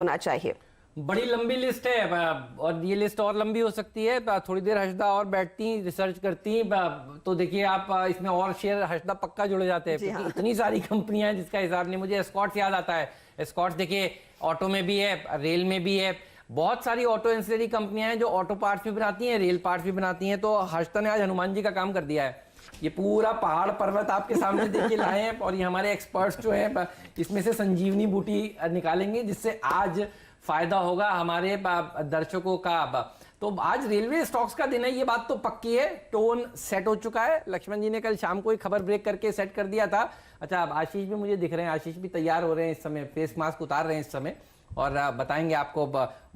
होना चाहिए। बड़ी लंबी लिस्ट है और ये लिस्ट और लंबी हो सकती है। थोड़ी देर हर्षदा और बैठती रिसर्च करती तो देखिए आप इसमें और शेयर हर्षदा पक्का जुड़ जाते हैं, जी क्योंकि हाँ। इतनी सारी कंपनियां हैं जिसका हिसाब नहीं। मुझे एस्कॉर्ट्स याद आता है। एस्कॉर्ट्स देखिए ऑटो में भी है, रेल में भी है, बहुत सारी ऑटो एंसिलरी कंपनियां हैं जो ऑटो पार्ट्स भी बनाती हैं, रेल पार्ट्स भी बनाती हैं। तो हर्षदा ने आज हनुमान जी का काम कर दिया है। ये पूरा पहाड़ पर्वत आपके सामने देखिए लाए हैं और ये हमारे एक्सपर्ट्स जो हैं इसमें से संजीवनी बूटी निकालेंगे जिससे आज फायदा होगा हमारे दर्शकों का। तो आज रेलवे स्टॉक्स का दिन है, ये बात तो पक्की है। टोन सेट हो चुका है। लक्ष्मण जी ने कल शाम को ही खबर ब्रेक करके सेट कर दिया था। अच्छा, अब आशीष भी मुझे दिख रहे हैं, आशीष भी तैयार हो रहे हैं इस समय, फेस मास्क उतार रहे हैं इस समय और बताएंगे आपको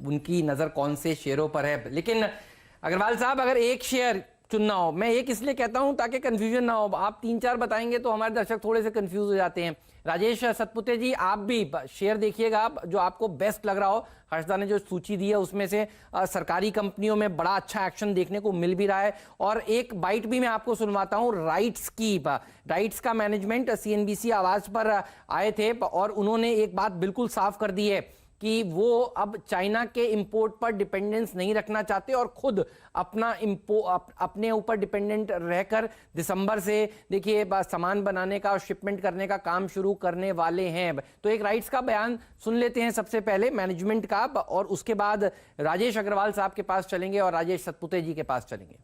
उनकी नजर कौन से शेयरों पर है। लेकिन अग्रवाल साहब, अगर एक शेयर चुनना हो, मैं एक इसलिए कहता हूं ताकि कंफ्यूजन ना हो, आप 3-4 बताएंगे तो हमारे दर्शक थोड़े से कंफ्यूज हो जाते हैं। राजेश सतपुते जी, आप भी शेयर देखिएगा आप जो आपको बेस्ट लग रहा हो। हर्षदा ने जो सूची दी है उसमें से सरकारी कंपनियों में बड़ा अच्छा एक्शन देखने को मिल भी रहा है। और एक बाइट भी मैं आपको सुनवाता हूं राइट्स की। राइट्स का मैनेजमेंट सीएनबीसी आवाज पर आए थे और उन्होंने एक बात बिल्कुल साफ कर दी है कि वो अब चाइना के इंपोर्ट पर डिपेंडेंस नहीं रखना चाहते और खुद अपने ऊपर डिपेंडेंट रहकर दिसंबर से देखिए सामान बनाने का और शिपमेंट करने का काम शुरू करने वाले हैं। तो एक राइट्स का बयान सुन लेते हैं सबसे पहले मैनेजमेंट का और उसके बाद राजेश अग्रवाल साहब के पास चलेंगे और राजेश सतपुते जी के पास चलेंगे।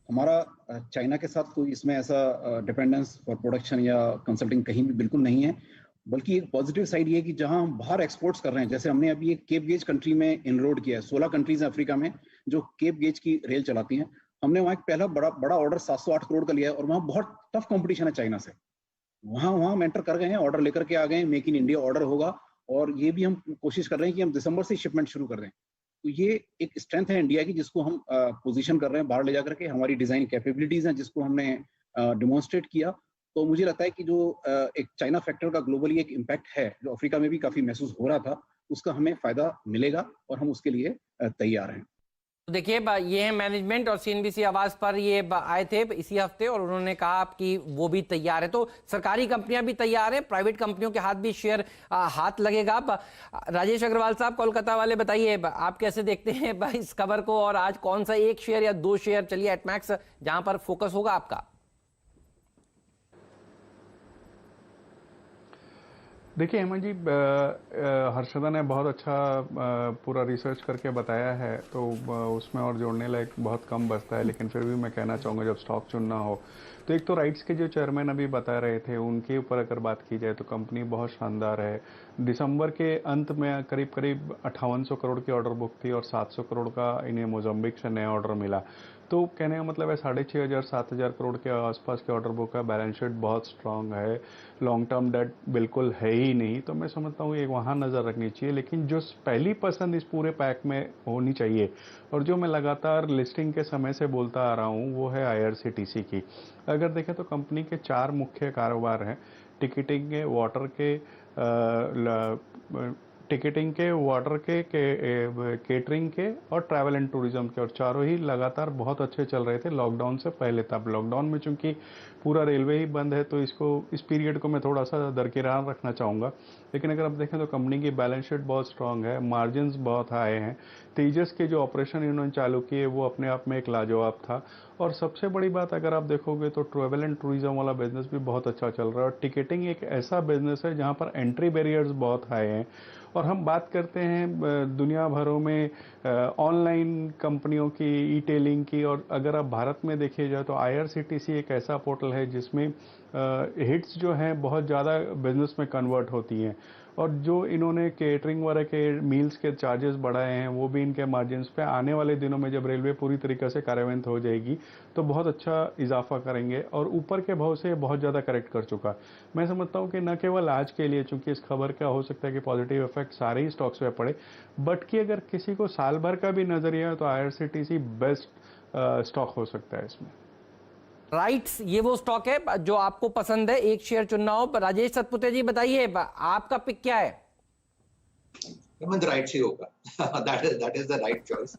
हमारा चाइना के साथ कोई इसमें ऐसा डिपेंडेंस फॉर प्रोडक्शन या कंसल्टिंग कहीं भी बिल्कुल नहीं है, बल्कि एक पॉजिटिव साइड ये है कि जहां हम बाहर एक्सपोर्ट्स कर रहे हैं, जैसे हमने अभी एक केप गेज कंट्री में इनरोड किया है। 16 कंट्रीज हैं अफ्रीका में जो केप गेज की रेल चलाती हैं। हमने वहां एक पहला बड़ा ऑर्डर 708 करोड़ का लिया है और वहां बहुत टफ कंपटीशन है चाइना से। वहां हम एंटर कर गए हैं, ऑर्डर लेकर के आ गए हैं, मेक इन इंडिया ऑर्डर होगा और ये भी हम कोशिश कर रहे हैं कि हम दिसंबर से शिपमेंट शुरू कर दें। तो ये एक स्ट्रेंथ है इंडिया की जिसको हम पोजीशन कर रहे हैं बाहर ले जाकर के। हमारी डिजाइन कैपेबिलिटीज हैं जिसको हमने डेमोन्स्ट्रेट किया। तो मुझे लगता है कि जो एक चाइना फैक्टर का ग्लोबली एक इम्पैक्ट है जो अफ्रीका में भी काफी महसूस हो रहा था, उसका हमें फायदा मिलेगा और हम उसके लिए तैयार हैं। तो देखिए ये है मैनेजमेंट और सीएनबीसी आवाज पर ये आए थे इसी हफ्ते और उन्होंने कहा कि वो भी तैयार है। तो सरकारी कंपनियां भी तैयार है, प्राइवेट कंपनियों के हाथ भी शेयर हाथ लगेगा। राजेश अग्रवाल साहब कोलकाता वाले, बताइए आप कैसे देखते हैं इस खबर को और आज कौन सा एक शेयर या 2 शेयर चलिए एटमैक्स जहां पर फोकस होगा आपका? देखिए हेमंत जी, हर्षदा ने बहुत अच्छा पूरा रिसर्च करके बताया है, तो उसमें और जोड़ने लायक बहुत कम बचता है। लेकिन फिर भी मैं कहना चाहूँगा जब स्टॉक चुनना हो तो एक तो राइट्स के जो चेयरमैन अभी बता रहे थे उनके ऊपर अगर बात की जाए तो कंपनी बहुत शानदार है। दिसंबर के अंत में करीब 5800 करोड़ की ऑर्डर बुक थी और 700 करोड़ का इन्हें मोजम्बिक से नया ऑर्डर मिला। तो कहने का मतलब है 6500-7000 करोड़ के आसपास की ऑर्डर बुक है। बैलेंस शीट बहुत स्ट्रांग है, लॉन्ग टर्म डेट बिल्कुल है ही नहीं। तो मैं समझता हूँ एक वहाँ नज़र रखनी चाहिए। लेकिन जो पहली पसंद इस पूरे पैक में होनी चाहिए और जो मैं लगातार लिस्टिंग के समय से बोलता आ रहा हूँ वो है आईआरसीटीसी की। अगर देखें तो कंपनी के 4 मुख्य कारोबार हैं, टिकटिंग के, वाटर के, केटरिंग के और ट्रैवल एंड टूरिज्म के, और चारों ही लगातार बहुत अच्छे चल रहे थे लॉकडाउन से पहले तक। लॉकडाउन में चूंकि पूरा रेलवे ही बंद है तो इस पीरियड को मैं थोड़ा सा दरकिरार रखना चाहूँगा। लेकिन अगर आप देखें तो कंपनी की बैलेंस शीट बहुत स्ट्रांग है, मार्जिन्स बहुत हाई हैं। तेजस के जो ऑपरेशन इन्होंने चालू किए वो अपने आप में एक लाजवाब था। और सबसे बड़ी बात अगर आप देखोगे तो ट्रैवल एंड टूरिज्म वाला बिजनेस भी बहुत अच्छा चल रहा है। और टिकटिंग एक ऐसा बिजनेस है जहाँ पर एंट्री बैरियर्स बहुत हाई हैं। और हम बात करते हैं दुनिया भरों में ऑनलाइन कंपनियों की, ई टेलिंग की, और अगर आप भारत में देखिए जाए तो आईआरसीटीसी एक ऐसा पोर्टल है जिसमें हिट्स जो हैं बहुत ज़्यादा बिजनेस में कन्वर्ट होती हैं। और जो इन्होंने केटरिंग वगैरह के मील्स के चार्जेस बढ़ाए हैं वो भी इनके मार्जिन्स पे आने वाले दिनों में जब रेलवे पूरी तरीके से कार्यान्वित हो जाएगी तो बहुत अच्छा इजाफा करेंगे। और ऊपर के भाव से बहुत ज़्यादा करेक्ट कर चुका। मैं समझता हूँ कि न केवल आज के लिए, चूंकि इस खबर का हो सकता है कि पॉजिटिव इफेक्ट सारे ही स्टॉक्स पे पड़े, बट कि अगर किसी को साल भर का भी नजरिया है तो आईआरसीटीसी बेस्ट स्टॉक हो सकता है इसमें। राइट्स ये वो स्टॉक है जो आपको पसंद है, एक शेयर चुनना हो। राजेश सतपुते जी बताइए आपका पिक क्या है? राइट्स ही होगा। That is the right choice.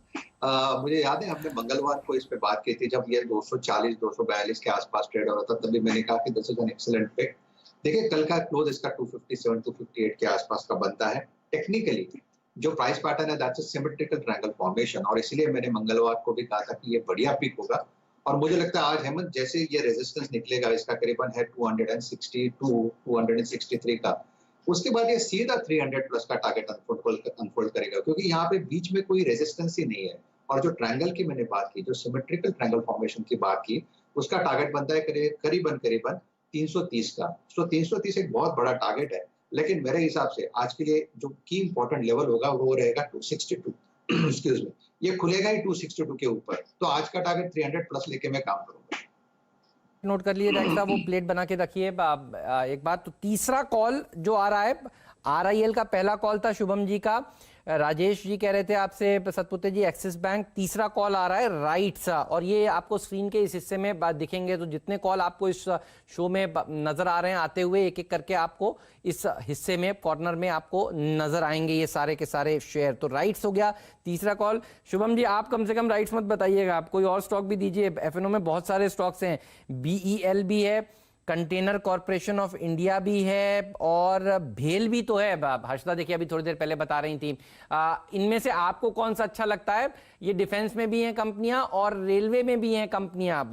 मुझे याद है हमने मंगलवार को इस पे बात की थी जब ये 240-242 के आसपास ट्रेड हो रहा था, तभी मैंने कहा कि this is an excellent pick. देखिए कल का क्लोज इसका 257 258 के आसपास का बनता है। टेक्निकली जो प्राइस पैटर्न है that's a symmetrical triangle formation, और इसलिए मैंने मंगलवार को भी कहा था कि ये बढ़िया पिक होगा। और मुझे लगता है आज हेमंत जैसे ये रेजिस्टेंस निकलेगा, इसका करीबन है 262 263 का, उसके बाद ये सीधा 300 प्लस का टारगेट अनफोल्ड करेगा, क्योंकि यहाँ पे बीच में कोई रेजिस्टेंस ही नहीं है। और जो ट्रायंगल की मैंने बात की, जो सिमेट्रिकल ट्रायंगल फॉर्मेशन की बात की, उसका टारगेट बनता है करीबन 330 का। तो 330 एक बहुत बड़ा टारगेट है, लेकिन मेरे हिसाब से आज के लिए जो की इंपॉर्टेंट लेवल होगा वो रहेगा 262 एक्सक्यूज मी, ये खुलेगा ही 262 के ऊपर, तो आज का टारगेट 300 प्लस लेके मैं काम करूंगा। नोट कर लिए डायरेक्ट साहब, वो प्लेट बना के रखिए। एक बात तो तीसरा कॉल जो आ रहा है, RIL का पहला कॉल था शुभम जी का, राजेश जी कह रहे थे आपसे, सतपुते जी एक्सिस बैंक, तीसरा कॉल आ रहा है राइट्स, और ये आपको स्क्रीन के इस हिस्से में बात दिखेंगे। तो जितने कॉल आपको इस शो में नजर आ रहे हैं आते हुए, एक एक करके आपको इस हिस्से में कॉर्नर में आपको नजर आएंगे ये सारे के सारे शेयर। तो राइट्स हो गया तीसरा कॉल। शुभम जी आप कम से कम राइट्स मत बताइएगा, आप कोई और स्टॉक भी दीजिए। FNO में बहुत सारे स्टॉक्स हैं, BEL भी है, कंटेनर कॉर्पोरेशन ऑफ इंडिया भी है, और भेल भी तो है। हर्षदा देखिए अभी थोड़ी देर पहले बता रही थी। इनमें से आपको कौन सा अच्छा लगता है? ये डिफेंस में भी हैं कंपनियां और रेलवे में भी हैं कंपनियां,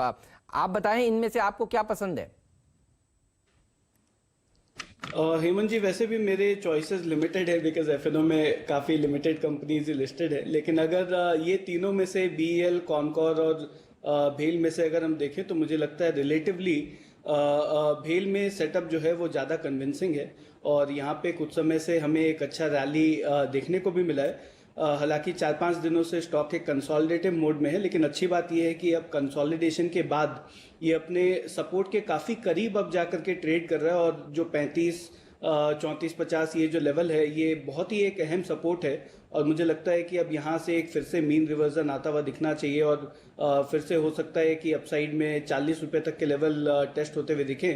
आप बताएं इनमें से आपको क्या पसंद है? हेमंत जी वैसे भी मेरे चॉइसेस लिमिटेड है, बिकॉज FNO में काफ़ी लिमिटेड कंपनीज लिस्टेड है। लेकिन अगर ये तीनों में से BEL, कॉनकॉर और भेल में से अगर हम देखें तो मुझे लगता है रिलेटिवली भेल में सेटअप जो है वो ज़्यादा कन्विंसिंग है, और यहाँ पे कुछ समय से हमें एक अच्छा रैली देखने को भी मिला है। हालांकि 4-5 दिनों से स्टॉक एक कंसोलिडेटिव मोड में है, लेकिन अच्छी बात यह है कि अब कंसोलिडेशन के बाद ये अपने सपोर्ट के काफ़ी करीब अब जाकर के ट्रेड कर रहा है, और जो 35, 34, 50 ये जो लेवल है ये बहुत ही एक अहम सपोर्ट है। और मुझे लगता है कि अब यहाँ से एक फिर से मीन रिवर्जन आता हुआ दिखना चाहिए, और फिर से हो सकता है कि अपसाइड में 40 रुपये तक के लेवल टेस्ट होते हुए दिखें।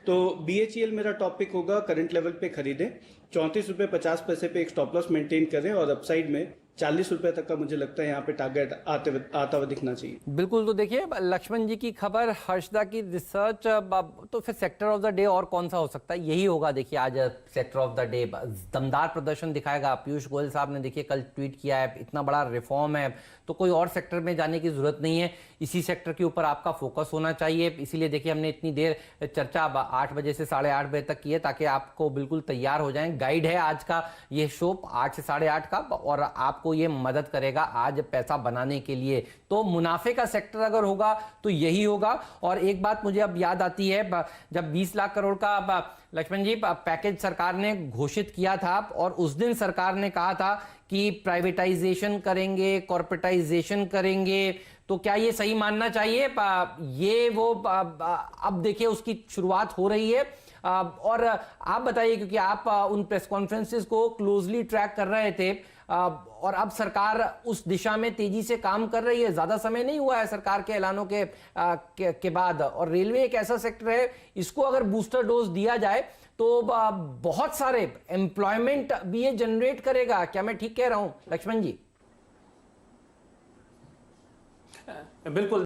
तो BHEL मेरा टॉपिक होगा, करंट लेवल पे खरीदें, 34 रुपये 50 पैसे पे एक स्टॉप लॉस मेंटेन करें, और अपसाइड में 40 रुपए तक का मुझे लगता है यहाँ पे टारगेट आता हुआ दिखना चाहिए। बिल्कुल। तो देखिए लक्ष्मण जी की खबर, हर्षदा की रिसर्च, तो फिर सेक्टर ऑफ द डे और कौन सा हो सकता है? यही होगा। देखिए आज सेक्टर ऑफ द डे दमदार प्रदर्शन दिखाएगा। पीयूष गोयल साहब ने देखिए कल ट्वीट किया है, इतना बड़ा रिफॉर्म है तो कोई और सेक्टर में जाने की जरूरत नहीं है, इसी सेक्टर के ऊपर आपका फोकस होना चाहिए। इसीलिए देखिए हमने इतनी देर चर्चा 8 बजे से 8:30 बजे तक की है, ताकि आपको बिल्कुल तैयार हो जाएं। गाइड है आज का ये शो 8 से 8:30 का, और आपको ये मदद करेगा आज पैसा बनाने के लिए। तो मुनाफे का सेक्टर अगर होगा तो यही होगा। और एक बात मुझे अब याद आती है, जब 20 लाख करोड़ का लक्ष्मण जी पैकेज सरकार ने घोषित किया था, और उस दिन सरकार ने कहा था कि प्राइवेटाइजेशन करेंगे, कॉर्पोरेटाइजेशन करेंगे, तो क्या ये सही मानना चाहिए? ये वो अब देखिए उसकी शुरुआत हो रही है। और आप बताइए, क्योंकि आप उन प्रेस कॉन्फ्रेंसेस को क्लोजली ट्रैक कर रहे थे, और अब सरकार उस दिशा में तेजी से काम कर रही है। ज्यादा समय नहीं हुआ है सरकार के ऐलानों के बाद, और रेलवे एक ऐसा सेक्टर है, इसको अगर बूस्टर डोज दिया जाए तो बहुत सारे एम्प्लॉयमेंट भी ये जनरेट करेगा। क्या मैं ठीक कह रहा हूं लक्ष्मण जी? बिल्कुल।